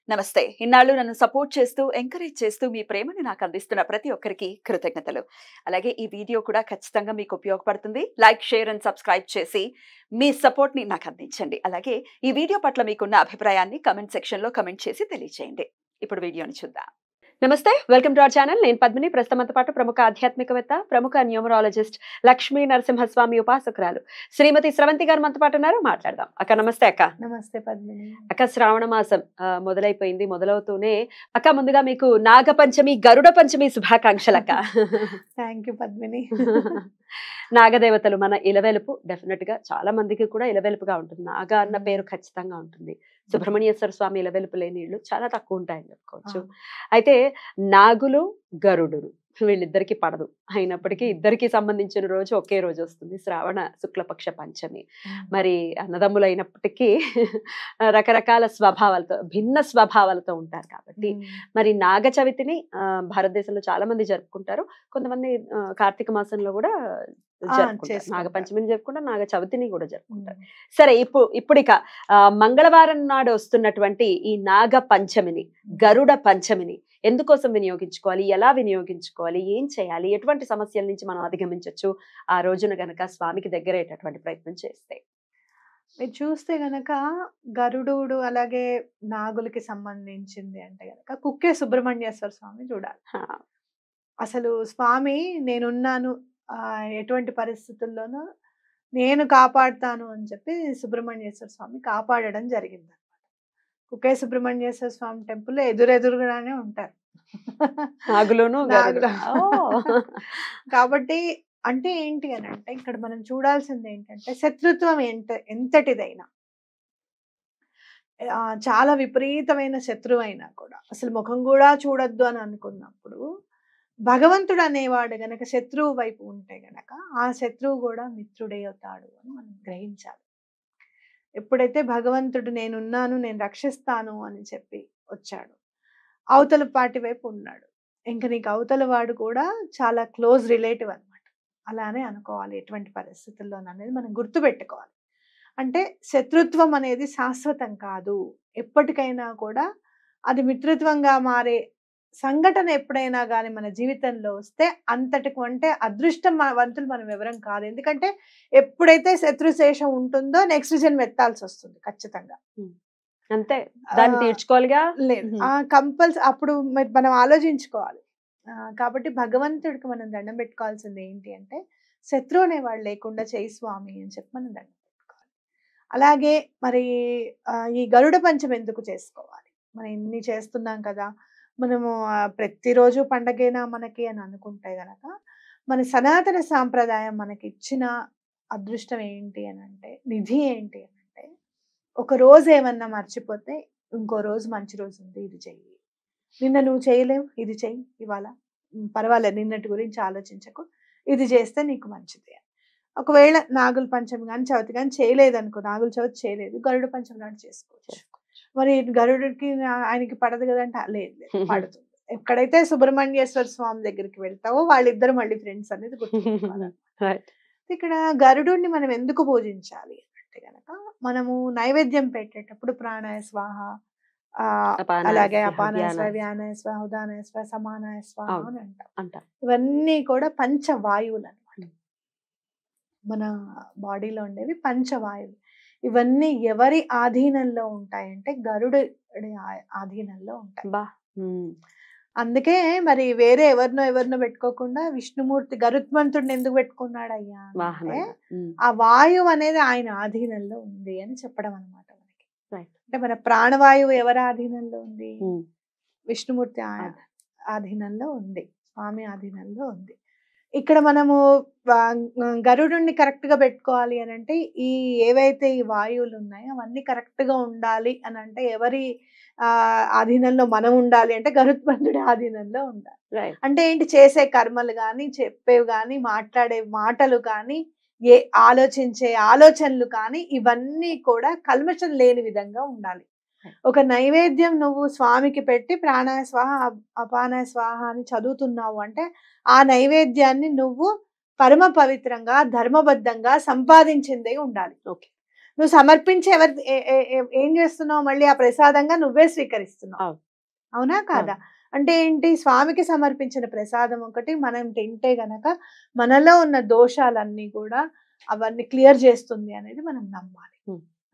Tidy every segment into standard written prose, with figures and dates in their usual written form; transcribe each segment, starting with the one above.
నమస్తే. ఇన్నాళ్ళు నన్ను సపోర్ట్ చేస్తూ, ఎంకరేజ్ చేస్తూ మీ ప్రేమని నాకు అందిస్తున్న ప్రతి ఒక్కరికి కృతజ్ఞతలు. అలాగే ఈ వీడియో కూడా ఖచ్చితంగా మీకు ఉపయోగపడుతుంది. లైక్, షేర్ అండ్ సబ్స్క్రైబ్ చేసి మీ సపోర్ట్‌ని నాకు అందించండి. అలాగే ఈ వీడియో పట్ల మీకున్న అభిప్రాయాన్ని కామెంట్ సెక్షన్‌లో కామెంట్ చేసి తెలియజేయండి. ఇప్పుడు వీడియోని చూద్దాం. నమస్తే, వెల్కమ్ టు అవర్ ఛానల్. నేను పద్మిని. ప్రస్తుతంతో పాటు ప్రముఖ ఆధ్యాత్మికవేత్త, ప్రముఖ న్యూమరాలజిస్ట్ లక్ష్మీ నరసింహస్వామి ఉపాసకురాలు శ్రీమతి స్రవంతి గారు మనతో పాటు ఉన్నారు. మాట్లాడదాం. అక్క నమస్తే. అక్క నమస్తే పద్మిని. అక్క, శ్రావణ మాసం మొదలైపోయింది. మొదలవుతూనే అక్క ముందుగా మీకు నాగపంచమి, గరుడ పంచమి శుభాకాంక్షలు అక్క. Thank you Padmini. నాగదేవతలు మన ఇలవెలుపు. డెఫినెట్ గా చాలా మందికి కూడా ఇలవెలుపుగా ఉంటుంది. నాగ అన్న పేరు ఖచ్చితంగా ఉంటుంది. సుబ్రహ్మణ్యేశ్వర స్వామి ఇలవెలుపు లేని ఇళ్ళు చాలా తక్కువ ఉంటాయని చెప్పుకోవచ్చు. అయితే నాగులు, గరుడులు వీళ్ళిద్దరికి పడదు. అయినప్పటికీ ఇద్దరికి సంబంధించిన రోజు ఒకే రోజు వస్తుంది, శ్రావణ శుక్లపక్ష పంచమి. మరి అన్నదమ్ములైనప్పటికీ రకరకాల స్వభావాలతో, భిన్న స్వభావాలతో ఉంటారు కాబట్టి మరి నాగ చవితిని భారతదేశంలో చాలా మంది జరుపుకుంటారు. కొంతమంది కార్తీక మాసంలో కూడా జరుపుకుంటారు. నాగపంచమిని జరుపుకుంటారు, నాగ చవితిని కూడా జరుపుకుంటారు. సరే, ఇప్పుడిక మంగళవారం నాడు వస్తున్నటువంటి ఈ నాగ పంచమిని, గరుడ పంచమిని ఎందుకోసం వినియోగించుకోవాలి, ఎలా వినియోగించుకోవాలి, ఏం చేయాలి, ఎటువంటి సమస్యల నుంచి మనం అధిగమించవచ్చు ఆ రోజున గనక స్వామికి దగ్గరయ్యేటటువంటి ప్రయత్నం చేస్తే? మీరు చూస్తే గనక గరుడు అలాగే నాగులకి సంబంధించింది అంటే గనక కుక్కే సుబ్రహ్మణ్యేశ్వర స్వామి చూడాలి. అసలు స్వామి నేనున్నాను, ఎటువంటి పరిస్థితుల్లోనూ నేను కాపాడుతాను అని చెప్పి సుబ్రహ్మణ్యేశ్వర స్వామి కాపాడడం జరిగింది. కుక్కే సుబ్రహ్మణ్యేశ్వర స్వామి టెంపుల్ ఎదురెదురుగానే ఉంటారు నాగులోను. కాబట్టి అంటే ఏంటి అని అంటే ఇక్కడ మనం చూడాల్సింది ఏంటంటే శత్రుత్వం ఎంతటిదైనా, చాలా విపరీతమైన శత్రువు అయినా కూడా అసలు ముఖం కూడా చూడొద్దు అని అనుకున్నప్పుడు భగవంతుడు అనేవాడు గనక శత్రువు వైపు ఉంటే గనక ఆ శత్రువు కూడా మిత్రుడే అవుతాడు అని మనం గ్రహించాలి. ఎప్పుడైతే భగవంతుడు నేనున్నాను, నేను రక్షిస్తాను అని చెప్పి వచ్చాడు, అవతల పార్టీ వైపు ఉన్నాడు, ఇంకా నీకు అవతల వాడు కూడా చాలా క్లోజ్ రిలేటివ్ అనమాట. అలానే అనుకోవాలి ఎటువంటి పరిస్థితుల్లో అనేది మనం గుర్తుపెట్టుకోవాలి. అంటే శత్రుత్వం అనేది శాశ్వతం కాదు, ఎప్పటికైనా కూడా అది మిత్రత్వంగా మారే సంఘటన ఎప్పుడైనా కానీ మన జీవితంలో వస్తే అంతటికి అంటే అదృష్టం వంతులు మనం ఎవరం కాదు. ఎందుకంటే ఎప్పుడైతే శత్రుశేషం ఉంటుందో నెక్స్ట్ జన్మ ఎత్తాల్సి వస్తుంది ఖచ్చితంగా. అంతే, దాన్ని తీర్చుకోవాలిగా. లేదు కంపల్సరీ అప్పుడు మనం ఆలోచించుకోవాలి. కాబట్టి భగవంతుడికి మనం దండం పెట్టుకోవాల్సింది ఏంటి అంటే శత్రువు అనేవాడు లేకుండా చేయి స్వామి అని చెప్పి మనం దండం పెట్టుకోవాలి. అలాగే మరి ఈ గరుడ పంచమి ఎందుకు చేసుకోవాలి? మనం ఇన్ని చేస్తున్నాం కదా, మనము ప్రతిరోజు పండగేనా మనకి అని అనుకుంటే గనక మన సనాతన సాంప్రదాయం మనకి ఇచ్చిన అదృష్టం ఏంటి అని అంటే, నిధి ఏంటి అని అంటే, ఒక రోజు ఏమన్నా మర్చిపోతే ఇంకో రోజు మంచి రోజు ఉంది, ఇది చెయ్యి. నిన్న నువ్వు చేయలేవు, ఇది చెయ్యి ఇవాళ, పర్వాలేదు నిన్నటి గురించి ఆలోచించకు, ఇది చేస్తే నీకు మంచిది. ఒకవేళ నాగుల పంచమి కానీ చవితి కానీ చేయలేదనుకో, నాగుల చవితి చేయలేదు, గరుడ పంచమి నాడు చేసుకోవచ్చు. మరి గరుడికి ఆయనకి పడదు కదంటే లేదు పడుతుంది. ఎక్కడైతే సుబ్రహ్మణ్యేశ్వర స్వామి దగ్గరికి వెళ్తావో వాళ్ళిద్దరు మళ్ళీ ఫ్రెండ్స్ అనేది గుర్తుపెట్టుకోవాలి. ఇక్కడ గరుడుని మనం ఎందుకు పూజించాలి అంటే గనక మనము నైవేద్యం పెట్టేటప్పుడు ప్రాణాయ స్వాహ, అలాగే అపానాయ స్వాహ, వ్యానాయ స్వాహ, ఉదానాయ స్వాహ, సమానాయ స్వాహ అని అంటాం. ఇవన్నీ కూడా పంచవాయువులు అన్నమాట. మన బాడీలో ఉండేవి పంచవాయువులు. ఇవన్నీ ఎవరి ఆధీనంలో ఉంటాయంటే గరుడు ఆధీనంలో ఉంటాయి. అందుకే మరి వేరే ఎవరినో పెట్టుకోకుండా విష్ణుమూర్తి గరుత్మంతుడిని ఎందుకు పెట్టుకున్నాడు అయ్యా అంటే ఆ వాయువు అనేది ఆయన ఆధీనంలో ఉంది అని చెప్పడం అనమాట మనకి. అంటే మన ప్రాణవాయువు ఎవరి ఆధీనంలో ఉంది? విష్ణుమూర్తి ఆధీనంలో ఉంది, స్వామి ఆధీనంలో ఉంది. ఇక్కడ మనము గరుడుని కరెక్ట్ గా పెట్టుకోవాలి అని అంటే ఈ ఏవైతే ఈ వాయువులు ఉన్నాయో అవన్నీ కరెక్ట్ గా ఉండాలి అని అంటే ఎవరి ఆధీనంలో మనం ఉండాలి అంటే గరుత్మంతుడి ఆధీనంలో ఉండాలి. అంటే ఏంటి, చేసే కర్మలు కానీ, చెప్పేవి కానీ, మాట్లాడే మాటలు కానీ, ఆలోచించే ఆలోచనలు కానీ ఇవన్నీ కూడా కల్మషం లేని విధంగా ఉండాలి. ఒక నైవేద్యం నువ్వు స్వామికి పెట్టి ప్రాణాయ స్వాహ అపానాయ స్వాహ అని చదువుతున్నావు అంటే ఆ నైవేద్యాన్ని నువ్వు పరమ పవిత్రంగా ధర్మబద్ధంగా సంపాదించిందే ఉండాలి. ఓకే, నువ్వు సమర్పించి ఏం చేస్తున్నావు, మళ్ళీ ఆ ప్రసాదంగా నువ్వే స్వీకరిస్తున్నావు. అవునా కాదా? అంటే ఏంటి, స్వామికి సమర్పించిన ప్రసాదం ఒకటి మనం తింటే గనక మనలో ఉన్న దోషాలన్నీ కూడా అవన్నీ క్లియర్ చేస్తుంది అనేది మనం నమ్మాలి.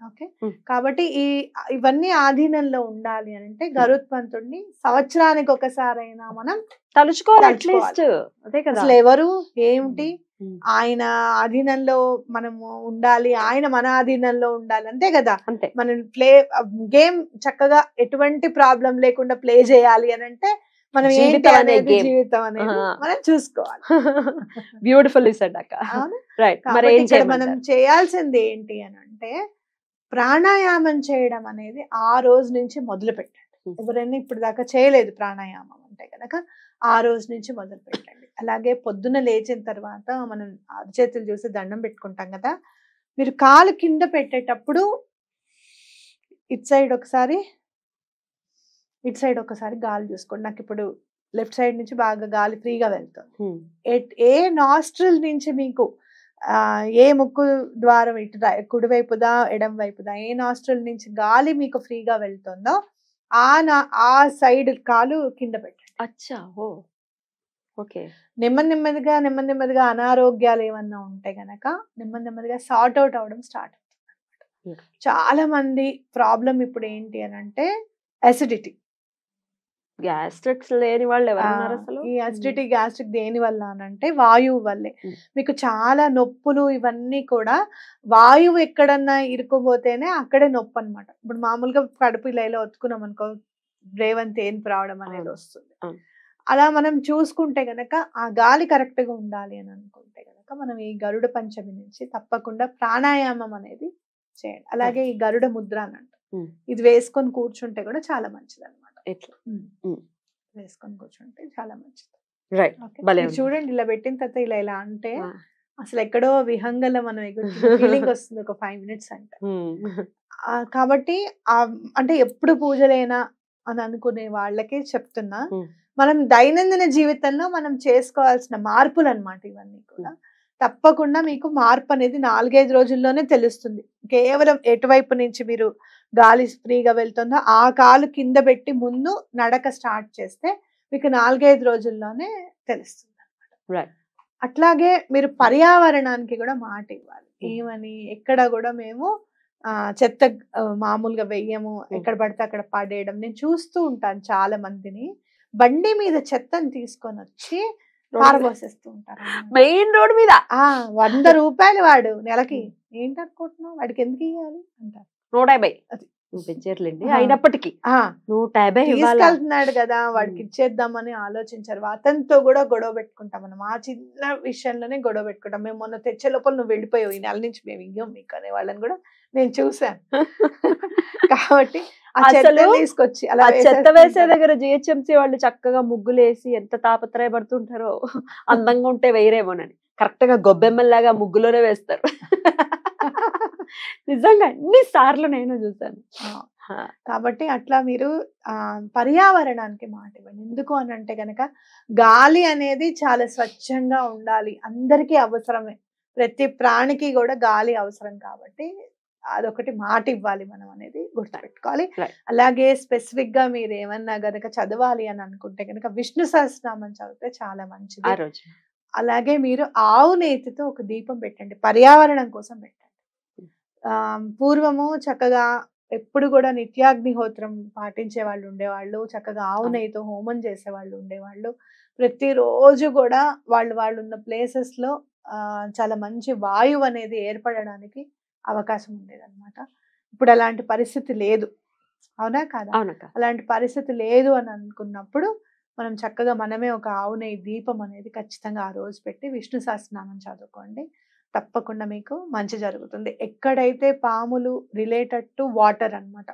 ఓకే, కాబట్టి ఇవన్నీ ఆధీనంలో ఉండాలి అని అంటే గరుత్మంతుడిని సంవత్సరానికి ఒకసారైనా మనం తలుచుకోవాలి. అదే కదా, అసలు ఎవరు ఏమిటి, ఆయన ఆధీనంలో మనము ఉండాలి, ఆయన మన ఆధీనంలో ఉండాలి, అంతే కదా. అంతే, మనం గేమ్ చక్కగా ఎటువంటి ప్రాబ్లం లేకుండా ప్లే చేయాలి అని అంటే మనం ఏంటి అనేది జీవితం అనేది మనం చూసుకోవాలి. బ్యూటిఫుల్ సెడ్ అక్క. రైట్, మరి ఇక్కడ మనం చేయాల్సింది ఏంటి అని అంటే ప్రాణాయామం చేయడం అనేది ఆ రోజు నుంచి మొదలు పెట్టండి. ఎవరైనా ఇప్పుడు దాకా చేయలేదు ప్రాణాయామం అంటే కనుక ఆ రోజు నుంచి మొదలు పెట్టండి. అలాగే పొద్దున లేచిన తర్వాత మనం అరచేతులు చూసి దండం పెట్టుకుంటాం కదా, మీరు కాలు కింద పెట్టేటప్పుడు ఇటు సైడ్ ఒకసారి గాలి చూసుకోండి. నాకు ఇప్పుడు లెఫ్ట్ సైడ్ నుంచి బాగా గాలి ఫ్రీగా వెళ్తుంది. ఏ నాస్ట్రిల్ నుంచి మీకు ఏ ముక్కు ద్వారం, ఇటు కుడివైపుదా ఎడం వైపుదా, ఏ నాస్ట్రిల్ నుంచి గాలి మీకు ఫ్రీగా వెళ్తుందో ఆ సైడ్ కాలు కింద పెట్టండి. అచ్చా, ఓకే. నెమ్మదిగా అనారోగ్యాలు ఏమన్నా ఉంటే గనక నెమ్మదిగా సార్ట్ అవుట్ అవడం స్టార్ట్ అవుతుంది. చాలా మంది ప్రాబ్లం ఇప్పుడు ఏంటి అని అంటే అసిడిటీ, గ్యాస్ట్రిక్స్ లేని వాళ్ళు ఎవరున్నారు అసలు? ఈ అసిడిటీ గ్యాస్ట్రిక్ దేని వల్ల అనంటే వాయువు వల్లే. మీకు చాలా నొప్పులు ఇవన్నీ కూడా వాయువు ఎక్కడన్నా ఇరుక్కుపోతేనే అక్కడే నొప్పి అనమాట. ఇప్పుడు మామూలుగా కడుపు ఇలా ఒత్తుకున్నాం అనుకో, రేవంతి తేన్పు రావడం అనేది వస్తుంది. అలా మనం చూసుకుంటే గనక ఆ గాలి కరెక్ట్ గా ఉండాలి అని అనుకుంటే గనక మనం ఈ గరుడ పంచమి నుంచి తప్పకుండా ప్రాణాయామం అనేది చేయండి. అలాగే ఈ గరుడ ముద్ర అని అంట, ఇది వేసుకొని కూర్చుంటే కూడా చాలా మంచిది అనమాట. వేసుకొని కూర్చుంటే చాలా మంచిది. చూడండి, ఇలా పెట్టిన తర్వాత ఇలా అంటే అసలు ఎక్కడో విహంగంలో మనం ఫీలింగ్ వస్తుంది ఒక 5 minutes అంటే. కాబట్టి అంటే ఎప్పుడు పూజలేనా అని అనుకునే వాళ్ళకి చెప్తున్నా, మనం దైనందిన జీవితంలో మనం చేసుకోవాల్సిన మార్పులు అన్నమాట ఇవన్నీ కూడా. తప్పకుండా మీకు మార్పు అనేది 4-5 రోజుల్లోనే తెలుస్తుంది. కేవలం ఎటువైపు నుంచి మీరు గాలి ఫ్రీగా వెళ్తుందో ఆ కాలు కింద పెట్టి ముందు నడక స్టార్ట్ చేస్తే మీకు 4-5 రోజుల్లోనే తెలుస్తుంది అన్నమాట. అట్లాగే మీరు పర్యావరణానికి కూడా మాట ఇవ్వాలి. ఏమని, ఎక్కడ కూడా మేము చెత్త మామూలుగా వెయ్యము, ఎక్కడ పడితే అక్కడ పడేయడం. నేను చూస్తూ ఉంటాను చాలా మందిని బండి మీద చెత్తను తీసుకొని వచ్చి పారబోసేస్తూ ఉంటారు మెయిన్ రోడ్ మీద. 100 రూపాయలు వాడు నెలకి, ఏంటనుకుంటున్నావు, వాడికి ఎందుకు ఇవ్వాలి అంటారు. 150 పెంచారులేండి, అయినప్పటికీ 150 తీసుకెళ్తున్నాడు కదా, వాడికి ఇచ్చేద్దామని ఆలోచించారు. అతనితో కూడా గొడవ పెట్టుకుంటాం మనం, ఆ చిన్న విషయంలోనే గొడవ పెట్టుకుంటాం. మేము మొన్న తెచ్చే లోపల నువ్వు వెళ్ళిపోయావు, ఈ నెల నుంచి మేము ఇయ్యం మీకు అనే వాళ్ళని కూడా నేను చూసాను. కాబట్టి తీసుకొచ్చి అలా చెత్త వేసే దగ్గర జిహెచ్ఎంసీ వాళ్ళు చక్కగా ముగ్గులేసి ఎంత తాపత్రయపడుతుంటారో, అందంగా ఉంటే వేయరేమోనని కరెక్ట్ గా గొబ్బెమ్మల్లాగా ముగ్గులోనే వేస్తారు. నిజంగా అన్ని సార్లు నేను చూసాను. కాబట్టి అట్లా మీరు పర్యావరణానికి మాట ఇవ్వండి. ఎందుకు అని అంటే గనక గాలి అనేది చాలా స్వచ్ఛంగా ఉండాలి, అందరికీ అవసరమే, ప్రతి ప్రాణికి కూడా గాలి అవసరం. కాబట్టి అదొకటి మాట ఇవ్వాలి మనం అనేది గుర్తుపెట్టుకోవాలి. అలాగే స్పెసిఫిక్ గా మీరు ఏమన్నా గనక చదవాలి అని అనుకుంటే గనక విష్ణు సహస్రనామం చదివితే చాలా మంచిది. అలాగే మీరు ఆవు నేతితో ఒక దీపం పెట్టండి, పర్యావరణం కోసం పెట్టండి. పూర్వము చక్కగా ఎప్పుడు కూడా నిత్యాగ్నిహోత్రం పాటించే వాళ్ళు ఉండేవాళ్ళు, చక్కగా ఆవు నెయ్యితో హోమం చేసే వాళ్ళు ఉండేవాళ్ళు. ప్రతిరోజు కూడా వాళ్ళు ఉన్న ప్లేసెస్ లో చాలా మంచి వాయువు అనేది ఏర్పడడానికి అవకాశం ఉండేది అనమాట. ఇప్పుడు అలాంటి పరిస్థితి లేదు, అవునా కాదా? అలాంటి పరిస్థితి లేదు అని అనుకున్నప్పుడు మనం చక్కగా మనమే ఒక ఆవు నెయ్యి దీపం అనేది ఖచ్చితంగా ఆ రోజు పెట్టి విష్ణు సహస్రనామం చదువుకోండి, తప్పకుండా మీకు మంచి జరుగుతుంది. ఎక్కడైతే పాములు రిలేటెడ్ టు వాటర్ అన్నమాట,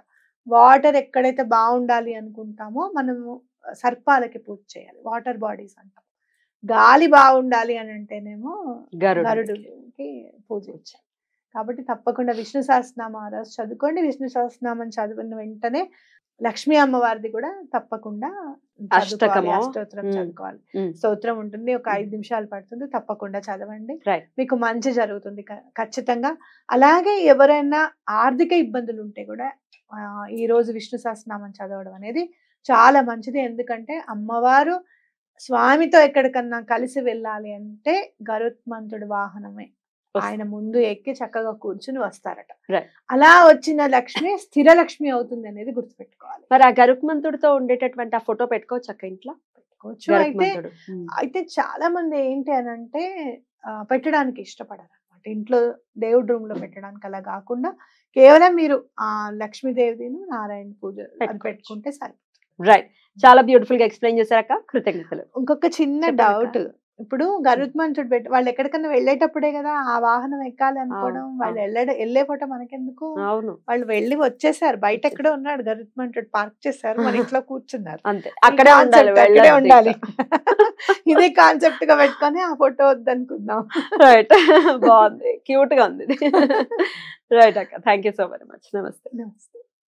వాటర్ ఎక్కడైతే బాగుండాలి అనుకుంటామో మనము సర్పాలకి పూజ చేయాలి, వాటర్ బాడీస్ అంటాం. గాలి బాగుండాలి అని అంటేనేమో గరుడుకి పూజ చేయాలి. కాబట్టి తప్పకుండా విష్ణు సహస్రనామం ఆ రోజు చదువుకోండి. విష్ణు సహస్రనామం చదివిన వెంటనే లక్ష్మీ అమ్మవారిది కూడా తప్పకుండా చదువుకోవాలి, అష్టకమో? అష్టోత్తరం చదువుకోవాలి. స్తోత్రం ఉంటుంది, ఒక 5 నిమిషాలు పడుతుంది, తప్పకుండా చదవండి. రైట్. మీకు మంచి జరుగుతుంది ఖచ్చితంగా. అలాగే ఎవరైనా ఆర్థిక ఇబ్బందులు ఉంటే కూడా ఈ రోజు విష్ణు సహస్రనామం చదవడం అనేది చాలా మంచిది. ఎందుకంటే అమ్మవారు స్వామితో ఎక్కడికన్నా కలిసి వెళ్ళాలి అంటే గరుత్మంతుడి వాహనమే, ఆయన ముందు ఎక్కి చక్కగా కూర్చుని వస్తారట. Right. అలా వచ్చిన లక్ష్మి స్థిర లక్ష్మి అవుతుంది అనేది గుర్తుపెట్టుకోవాలి. మరి ఆ గరుత్మంతుడితో ఉండేటటువంటి ఆ ఫోటో పెట్టుకోవచ్చు అక్క ఇంట్లో? పెట్టుకోవచ్చు. అయితే చాలా మంది ఏంటి అని అంటే పెట్టడానికి ఇష్టపడరు అనమాట. ఇంట్లో దేవుడి రూమ్ లో పెట్టడానికి అలా కాకుండా కేవలం మీరు ఆ లక్ష్మీదేవిను నారాయణ పూజ అది పెట్టుకుంటే సరిపోతుంది. రైట్. చాలా బ్యూటిఫుల్ గా ఎక్స్ప్లెయిన్ చేశారక్క, కృతజ్ఞతలు. ఇంకొక చిన్న డౌట్, ఇప్పుడు గరుత్మంతుడు పెట్టి వాళ్ళు ఎక్కడికన్నా వెళ్ళేటప్పుడే కదా ఆ వాహనం ఎక్కాలి అనుకోవడం, వాళ్ళు వెళ్ళే ఫోటో మనకెందుకు? అవును, వాళ్ళు వెళ్ళి వచ్చేసారు, బయట ఎక్కడో ఉన్నాడు గరుత్మంతుడు, పార్క్ చేశారు, మన ఇంట్లో కూర్చున్నారు, అంతే, అక్కడే ఉండాలి. ఇదే కాన్సెప్ట్ గా పెట్టుకొని ఆ ఫోటో వద్దనుకుందాం. రైట్, బాగుంది, క్యూట్ గా ఉంది. రైట్ అక్క, thank you so very much. నమస్తే. నమస్తే.